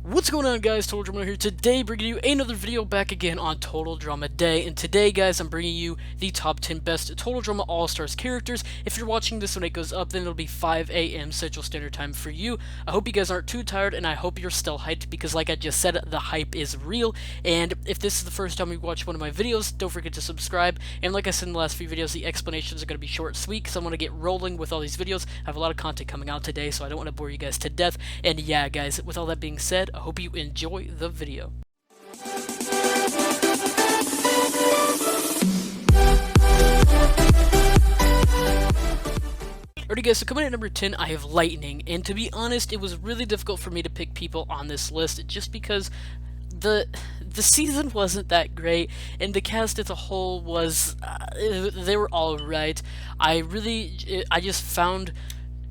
What's going on, guys? Total Drama here today, bringing you another video back again on Total Drama Day. And today, guys, I'm bringing you the top 10 best Total Drama All-Stars characters. If you're watching this when it goes up, then it'll be 5 a.m. Central Standard Time for you. I hope you guys aren't too tired, and I hope you're still hyped, because like I just said, the hype is real. And if this is the first time you watch one of my videos, don't forget to subscribe. And like I said in the last few videos, the explanations are going to be short and sweet, because I want to get rolling with all these videos. I have a lot of content coming out today, so I don't want to bore you guys to death. And yeah, guys, with all that being said, I hope you enjoy the video. Alrighty, guys, so coming in at number 10, I have Lightning, and to be honest, it was really difficult for me to pick people on this list just because the season wasn't that great, and the cast as a whole was, they were alright. I just found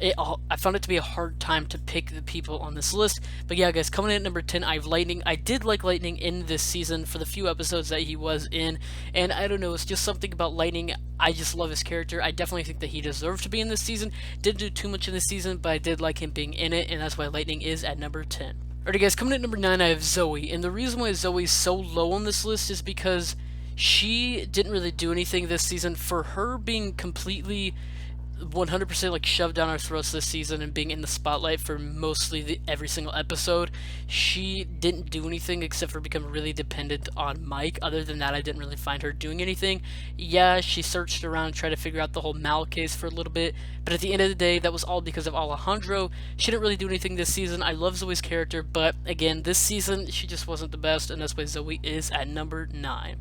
I found it to be a hard time to pick the people on this list. But yeah, guys, coming in at number 10, I have Lightning. I did like Lightning in this season for the few episodes that he was in, and I don't know, it's just something about Lightning. I just love his character. I definitely think that he deserved to be in this season. Didn't do too much in this season, but I did like him being in it, and that's why Lightning is at number 10. Alright, guys, coming in at number 9, I have ZOEY, and the reason why ZOEY is so low on this list is because she didn't really do anything this season. For her being completely 100% like shoved down our throats this season and being in the spotlight for mostly every single episode, she didn't do anything except for become really dependent on Mike. Other than that, I didn't really find her doing anything. Yeah, she searched around and tried to figure out the whole Mal case for a little bit, but at the end of the day, that was all because of Alejandro. She didn't really do anything this season. I love Zoe's character, but again, this season, she just wasn't the best, and that's why ZOEY is at number 9.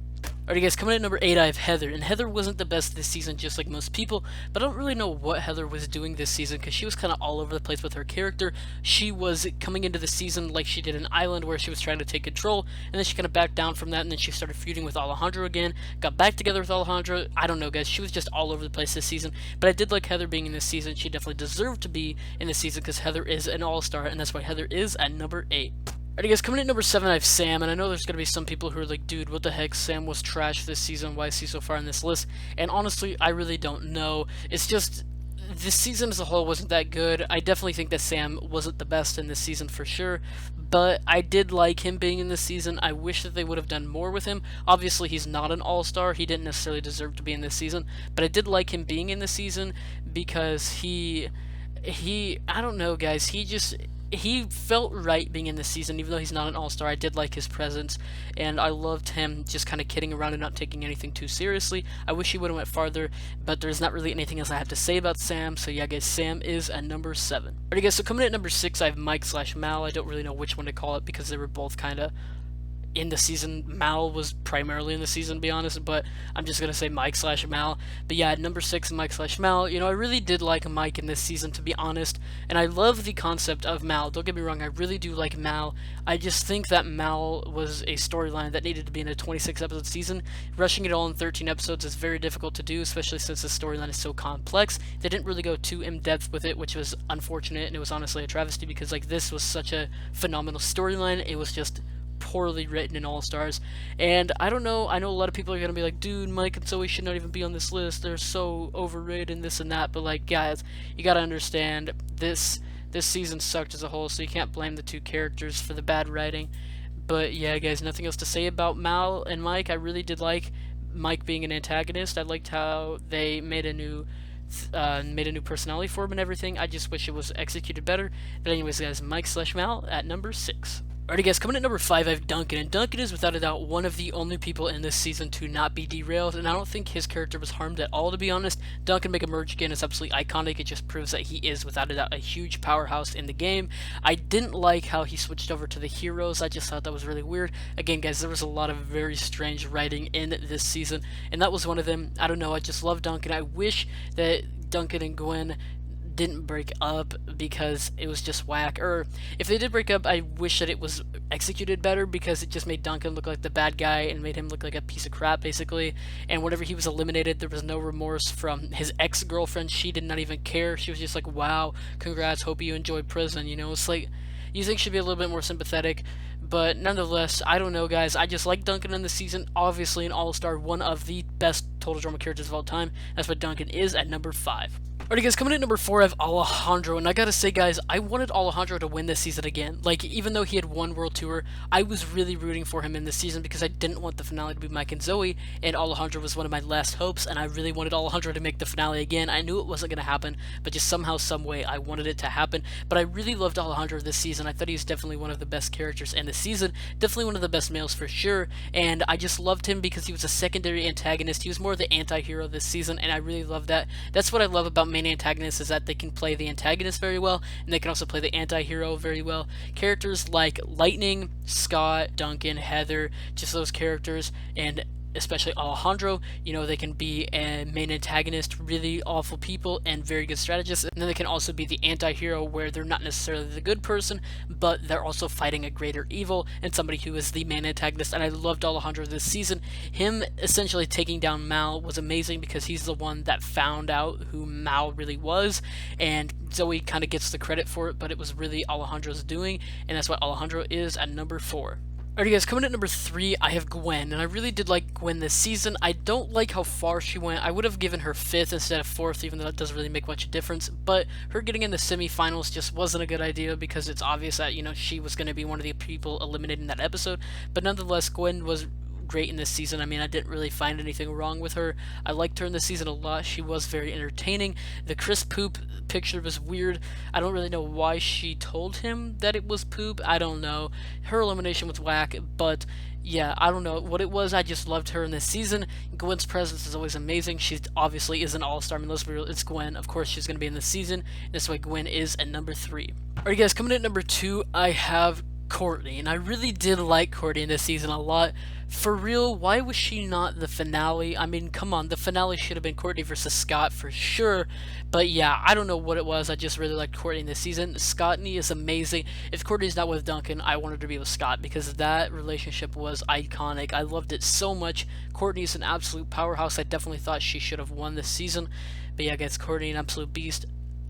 Alright, guys, coming in at number 8, I have Heather, and Heather wasn't the best this season, just like most people, but I don't really know what Heather was doing this season, because she was kind of all over the place with her character. She was coming into the season like she did in Island, where she was trying to take control, and then she kind of backed down from that, and then she started feuding with Alejandro again, got back together with Alejandro. I don't know, guys, she was just all over the place this season, but I did like Heather being in this season. She definitely deserved to be in this season, because Heather is an all-star, and that's why Heather is at number 8. Alright, guys, coming in at number 7, I have Sam, and I know there's going to be some people who are like, dude, what the heck, Sam was trash this season, why is he so far in this list? And honestly, I really don't know. It's just, this season as a whole wasn't that good. I definitely think that Sam wasn't the best in this season for sure, but I did like him being in this season. I wish that they would have done more with him. Obviously, he's not an all-star. He didn't necessarily deserve to be in this season, but I did like him being in this season because he I don't know, guys, he felt right being in this season, even though he's not an all-star. I did like his presence, and I loved him just kind of kidding around and not taking anything too seriously. I wish he would have went farther, but there's not really anything else I have to say about Sam, so yeah, guys, Sam is at number 7. Alright, guys, so coming in at number 6, I have Mike/Mal. I don't really know which one to call it, because they were both kind of in the season. Mal was primarily in the season, to be honest, but I'm just gonna say Mike/Mal. But yeah, at number 6, Mike/Mal. You know, I really did like Mike in this season, to be honest, and I love the concept of Mal. Don't get me wrong, I really do like Mal. I just think that Mal was a storyline that needed to be in a 26-episode season. Rushing it all in 13 episodes is very difficult to do, especially since the storyline is so complex. They didn't really go too in-depth with it, which was unfortunate, and it was honestly a travesty, because like, this was such a phenomenal storyline. It was just poorly written in All-Stars, and I don't know, I know a lot of people are gonna be like, dude, Mike and Zoe should not even be on this list, they're so overrated and this and that, but like, guys, you gotta understand, this season sucked as a whole, so you can't blame the two characters for the bad writing. But yeah, guys, nothing else to say about Mal and Mike. I really did like Mike being an antagonist. I liked how they made a new personality for him and everything. I just wish it was executed better. But anyways, guys, Mike/Mal at number 6. Alrighty, guys, coming at number 5, I have Duncan, and Duncan is without a doubt one of the only people in this season to not be derailed, and I don't think his character was harmed at all, to be honest. Duncan make a merge again is absolutely iconic. It just proves that he is without a doubt a huge powerhouse in the game. I didn't like how he switched over to the heroes. I just thought that was really weird. Again, guys, there was a lot of very strange writing in this season, and that was one of them. I don't know, I just love Duncan. I wish that Duncan and Gwen didn't break up, because it was just whack. Or if they did break up, I wish that it was executed better, because it just made Duncan look like the bad guy and made him look like a piece of crap, basically. And whenever he was eliminated, there was no remorse from his ex-girlfriend. She did not even care. She was just like, wow, congrats, hope you enjoyed prison, you know. It's like, you think she'd be a little bit more sympathetic, but nonetheless, I don't know, guys. I just like Duncan in this season. Obviously an all-star, one of the best total drama characters of all time. That's what Duncan is at number 5. Alright guys, coming in at number 4 I have Alejandro, and I gotta say guys, I wanted Alejandro to win this season again. Like, even though he had won World Tour, I was really rooting for him in this season because I didn't want the finale to be Mike and Zoe, and Alejandro was one of my last hopes, and I really wanted Alejandro to make the finale again. I knew it wasn't gonna happen, but just somehow, some way, I wanted it to happen. But I really loved Alejandro this season. I thought he was definitely one of the best characters in the season, definitely one of the best males for sure, and I just loved him because he was a secondary antagonist. He was more the anti-hero this season, and I really loved that. That's what I love about main antagonists, is that they can play the antagonist very well, and they can also play the anti-hero very well. Characters like Lightning, Scott, Duncan, Heather, just those characters, and especially Alejandro, you know, they can be a main antagonist, really awful people, and very good strategists, and then they can also be the anti-hero, where they're not necessarily the good person, but they're also fighting a greater evil, and somebody who is the main antagonist. And I loved Alejandro this season. Him essentially taking down Mal was amazing because he's the one that found out who Mal really was, and Zoe kind of gets the credit for it, but it was really Alejandro's doing, and that's what Alejandro is at number 4. Alright guys, coming at number 3, I have Gwen, and I really did like Gwen this season. I don't like how far she went. I would have given her 5th instead of 4th, even though that doesn't really make much difference, but her getting in the semifinals just wasn't a good idea because it's obvious that, you know, she was going to be one of the people eliminated in that episode. But nonetheless, Gwen was great in this season. I mean, I didn't really find anything wrong with her. I liked her in this season a lot. She was very entertaining. The Chris poop picture was weird. I don't really know why she told him that it was poop. I don't know. Her elimination was whack, but yeah, I don't know what it was. I just loved her in this season. Gwen's presence is always amazing. She obviously is an all-star. I mean, let's be real, it's Gwen. Of course, she's going to be in this season. That's why Gwen is at number 3. Alright guys, coming in at number 2, I have Courtney, and I really did like Courtney in this season a lot. For real, why was she not the finale? I mean, come on, the finale should have been Courtney versus Scott for sure. But yeah, I don't know what it was. I just really liked Courtney this season. Scottney is amazing. If Courtney's not with Duncan, I want her to be with Scott because that relationship was iconic. I loved it so much. Courtney's an absolute powerhouse. I definitely thought she should have won this season. But yeah, guys, Courtney, an absolute beast.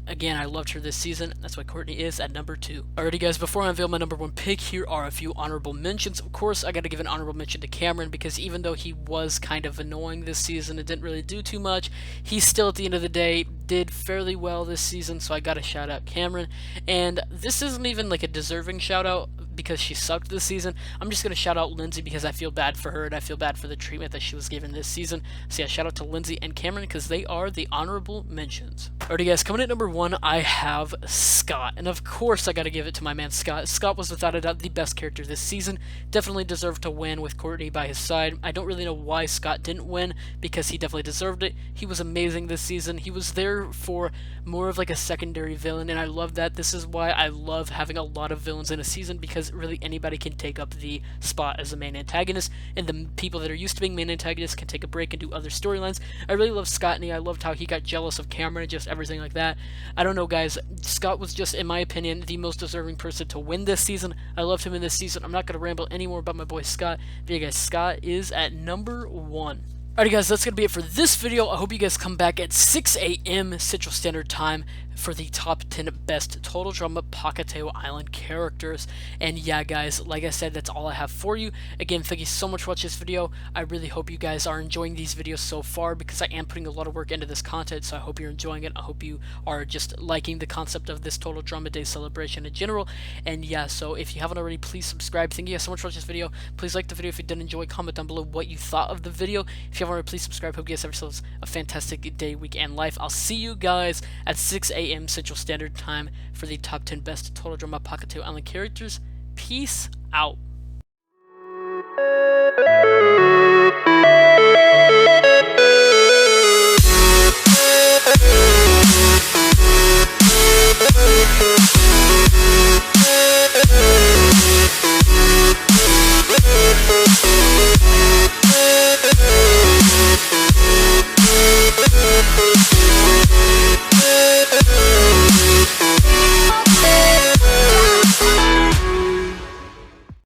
Again, I loved her this season. That's why Courtney is at number 2. Alrighty guys, before I unveil my number 1 pick, here are a few honorable mentions. Of course, I gotta give an honorable mention to Cameron because even though he was kind of annoying this season and didn't really do too much, he still at the end of the day did fairly well this season, so I gotta shout out Cameron. And this isn't even like a deserving shout out because she sucked this season. I'm just gonna shout out Lindsay because I feel bad for her and I feel bad for the treatment that she was given this season. So yeah, shout out to Lindsay and Cameron because they are the honorable mentions. Alrighty guys, coming at number 1, I have Scott, and of course I gotta give it to my man Scott. Scott was without a doubt the best character this season. Definitely deserved to win with Courtney by his side. I don't really know why Scott didn't win because he definitely deserved it. He was amazing this season. He was there for more of like a secondary villain, and I love that. This is why I love having a lot of villains in a season because really anybody can take up the spot as the main antagonist, and the people that are used to being main antagonists can take a break and do other storylines. I really love Scottney. I loved how he got jealous of Cameron and just everything like that. I don't know guys, Scott was just, in my opinion, the most deserving person to win this season. I loved him in this season. I'm not going to ramble anymore about my boy Scott, but yeah guys, Scott is at number 1. Alright guys, that's going to be it for this video. I hope you guys come back at 6 a.m. Central Standard Time for the top 10 best Total Drama Pahkitew Island characters. And yeah guys, like I said, that's all I have for you. Again, thank you so much for watching this video. I really hope you guys are enjoying these videos so far because I am putting a lot of work into this content, so I hope you're enjoying it. I hope you are just liking the concept of this Total Drama Day celebration in general. And yeah, so if you haven't already, please subscribe. Thank you guys so much for watching this video. Please like the video if you did enjoy. Comment down below what you thought of the video. If you haven't already, please subscribe. Hope you guys have yourselves a fantastic day, week, and life. I'll see you guys at 6 a.m. Central Standard Time for the top 10 best Total Drama Pahkitew Island characters. Peace out.